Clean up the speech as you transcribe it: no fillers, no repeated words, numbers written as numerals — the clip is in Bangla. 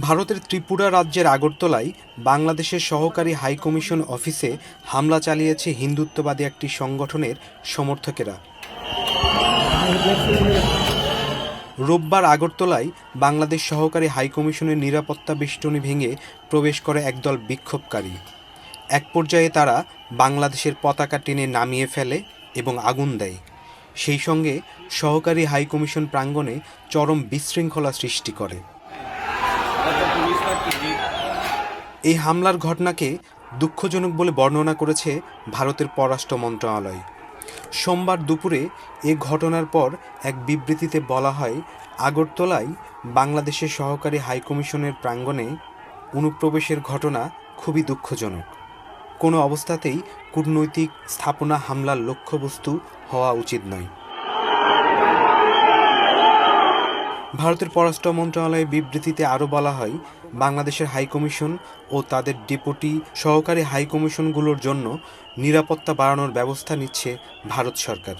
ভারতের ত্রিপুরা রাজ্যের আগরতলায় বাংলাদেশের সহকারী হাইকমিশন অফিসে হামলা চালিয়েছে হিন্দুত্ববাদী একটি সংগঠনের সমর্থকেরা। রোববার আগরতলায় বাংলাদেশ সহকারী হাইকমিশনের নিরাপত্তা বেষ্টনী ভেঙে প্রবেশ করে একদল বিক্ষোভকারী। এক পর্যায়ে তারা বাংলাদেশের পতাকা টেনে নামিয়ে ফেলে এবং আগুন দেয়। সেই সঙ্গে সহকারী হাইকমিশন প্রাঙ্গণে চরম বিশৃঙ্খলা সৃষ্টি করে। এই হামলার ঘটনাকে দুঃখজনক বলে বর্ণনা করেছে ভারতের পররাষ্ট্র মন্ত্রণালয়। সোমবার দুপুরে এ ঘটনার পর এক বিবৃতিতে বলা হয়, আগরতলায় বাংলাদেশের সহকারী হাইকমিশনের প্রাঙ্গণে অনুপ্রবেশের ঘটনা খুবই দুঃখজনক। কোনো অবস্থাতেই কূটনৈতিক স্থাপনা হামলার লক্ষ্যবস্তু হওয়া উচিত নয়। ভারতের পররাষ্ট্র মন্ত্রণালয়ের বিবৃতিতে আরও বলা হয়, বাংলাদেশের হাইকমিশন ও তাদের ডেপুটি সহকারী হাইকমিশনগুলোর জন্য নিরাপত্তা বাড়ানোর ব্যবস্থা নিচ্ছে ভারত সরকার।